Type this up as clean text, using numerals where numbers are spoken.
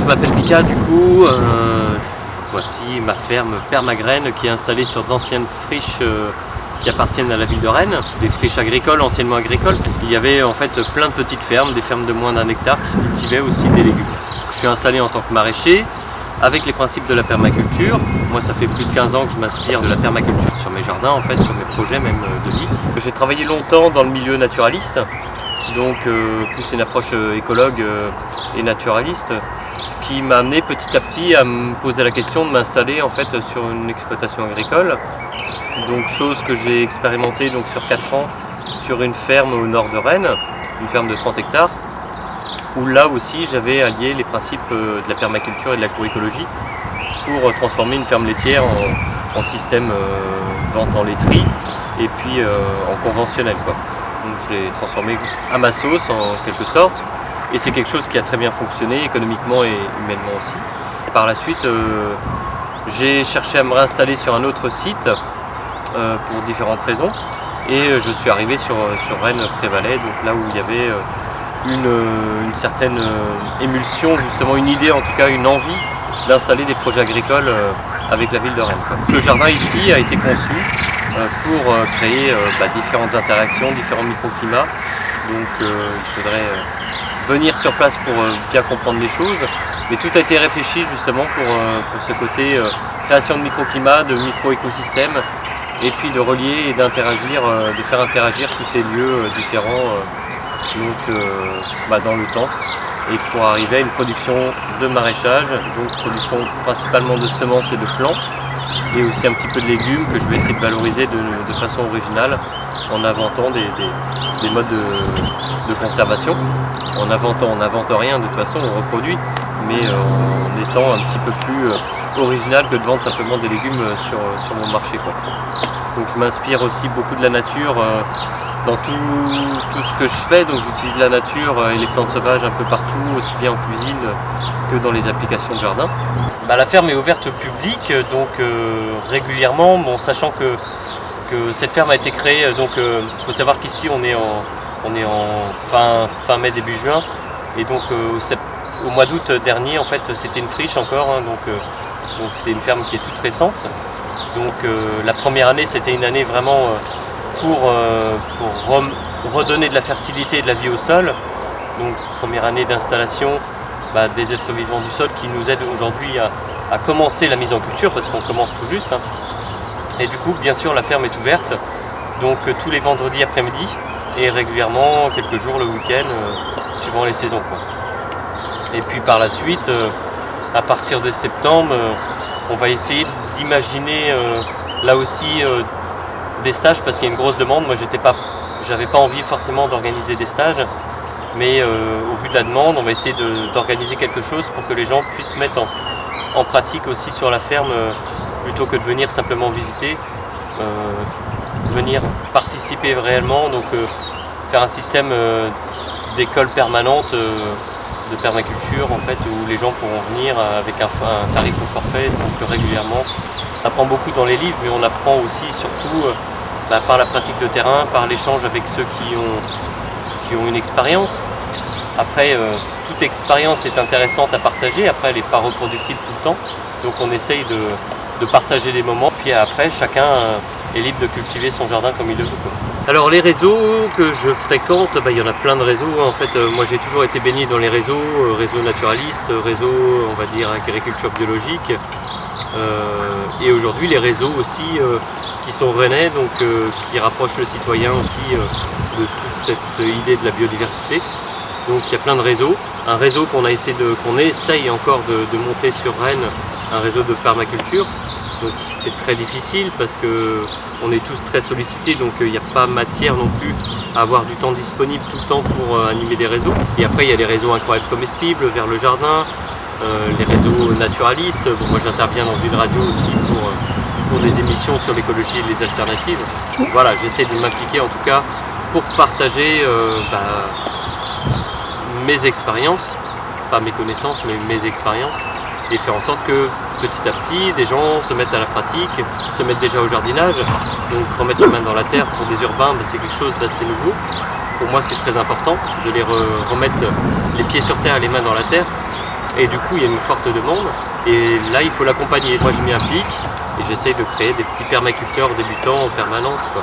m'appelle Mika, du coup, voici ma ferme Permagraine qui est installée sur d'anciennes friches qui appartiennent à la ville de Rennes, des friches agricoles, anciennement agricoles, parce qu'il y avait en fait plein de petites fermes, des fermes de moins d'1 hectare qui cultivaient aussi des légumes. Je suis installé en tant que maraîcher, avec les principes de la permaculture. Moi, ça fait plus de 15 ans que je m'inspire de la permaculture sur mes jardins, en fait, sur mes projets même de vie. J'ai travaillé longtemps dans le milieu naturaliste, donc plus une approche écologue et naturaliste, ce qui m'a amené petit à petit à me poser la question de m'installer en fait sur une exploitation agricole. Donc chose que j'ai expérimentée donc, sur 4 ans sur une ferme au nord de Rennes, une ferme de 30 hectares, où là aussi j'avais allié les principes de la permaculture et de l'agroécologie pour transformer une ferme laitière en système vente en laiterie et puis en conventionnel, quoi. Donc je l'ai transformé à ma sauce en quelque sorte et c'est quelque chose qui a très bien fonctionné économiquement et humainement aussi. Par la suite j'ai cherché à me réinstaller sur un autre site pour différentes raisons et je suis arrivé sur Rennes-Prévalais, donc là où il y avait une certaine émulsion, justement une idée, en tout cas une envie d'installer des projets agricoles avec la ville de Rennes, quoi. Le jardin ici a été conçu pour créer différentes interactions, différents microclimats, donc il faudrait venir sur place pour bien comprendre les choses, mais tout a été réfléchi justement pour ce côté création de microclimats, de micro-écosystèmes, et puis de relier et d'interagir, de faire interagir tous ces lieux différents dans le temps, et pour arriver à une production de maraîchage, donc production principalement de semences et de plants, et aussi un petit peu de légumes que je vais essayer de valoriser de façon originale en inventant des modes de conservation. On n'invente rien, de toute façon on reproduit, mais en étant un petit peu plus original que de vendre simplement des légumes sur mon marché, quoi. Donc je m'inspire aussi beaucoup de la nature dans tout ce que je fais, donc j'utilise la nature et les plantes sauvages un peu partout, aussi bien en cuisine que dans les applications de jardin. La ferme est ouverte au public, donc régulièrement, sachant que cette ferme a été créée, donc il faut savoir qu'ici on est en fin mai, début juin, et donc au mois d'août dernier en fait c'était une friche encore, hein, donc c'est une ferme qui est toute récente. Donc la première année c'était une année vraiment pour redonner de la fertilité et de la vie au sol. Donc première année d'installation des êtres vivants du sol qui nous aident aujourd'hui à commencer la mise en culture, parce qu'on commence tout juste, hein. Et du coup bien sûr la ferme est ouverte, donc tous les vendredis après-midi et régulièrement quelques jours le week-end suivant les saisons, quoi. Et puis par la suite à partir de septembre on va essayer d'imaginer là aussi des stages, parce qu'il y a une grosse demande. Moi j'avais pas envie forcément d'organiser des stages, mais au vu de la demande on va essayer d'organiser quelque chose pour que les gens puissent mettre en pratique aussi sur la ferme, plutôt que de venir simplement visiter, venir participer réellement, donc faire un système d'école permanente de permaculture en fait, où les gens pourront venir avec un tarif au forfait, donc régulièrement. On apprend beaucoup dans les livres, mais on apprend aussi surtout par la pratique de terrain, par l'échange avec ceux qui ont une expérience. Après, toute expérience est intéressante à partager, après elle n'est pas reproductible tout le temps, donc on essaye de partager des moments, puis après chacun est libre de cultiver son jardin comme il le veut, quoi. Alors les réseaux que je fréquente, il y en a plein de réseaux, hein. En fait, moi j'ai toujours été baigné dans les réseaux, réseaux naturalistes, réseaux on va dire agriculture biologique, et aujourd'hui les réseaux aussi qui sont rennais, donc qui rapprochent le citoyen aussi de toute cette idée de la biodiversité. Donc il y a plein de réseaux. Un réseau qu'on essaye encore de monter sur Rennes, un réseau de permaculture. Donc c'est très difficile parce que on est tous très sollicités, donc il n'y a pas matière non plus à avoir du temps disponible tout le temps pour animer des réseaux. Et après il y a les réseaux incroyables comestibles vers le jardin, les réseaux naturalistes. Bon, moi j'interviens dans une radio aussi pour des émissions sur l'écologie et les alternatives. Donc, voilà, j'essaie de m'impliquer en tout cas pour partager mes expériences, pas mes connaissances mais mes expériences, et faire en sorte que petit à petit des gens se mettent à la pratique, se mettent déjà au jardinage, donc remettre les mains dans la terre pour des urbains, c'est quelque chose d'assez nouveau. Pour moi c'est très important de les remettre les pieds sur terre et les mains dans la terre, Et du coup, il y a une forte demande. Et là, il faut l'accompagner. Moi, je m'y implique et j'essaye de créer des petits permaculteurs débutants en permanence, quoi.